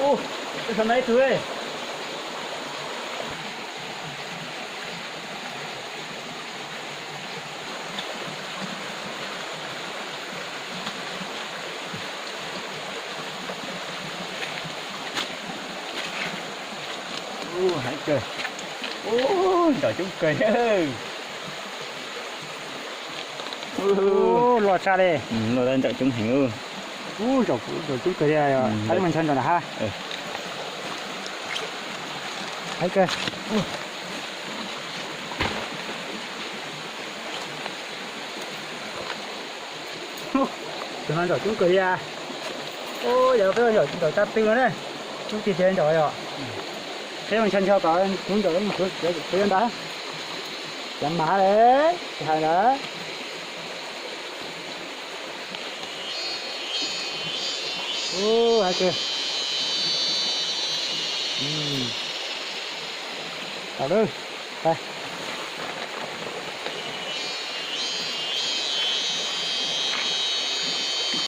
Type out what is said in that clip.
Ô, cái thằng này thứ ấy. Hãy cười. Trời chúng cười. Lọt ra đây. Rồi lên trời chúng hành. Rồi chúng cười đây rồi. Thấy mình chân rồi ha. Thấy cơ. Tụi nó rồi chúng cười đi à. Giờ phải rồi ta tư nữa đây. Chúng chỉ trên rồi rồi. Thế mình chân cho có chúng rồi một cái lên đó. Chấm má đấy. Hai đó. Hai kia. Tao đưa. Đây.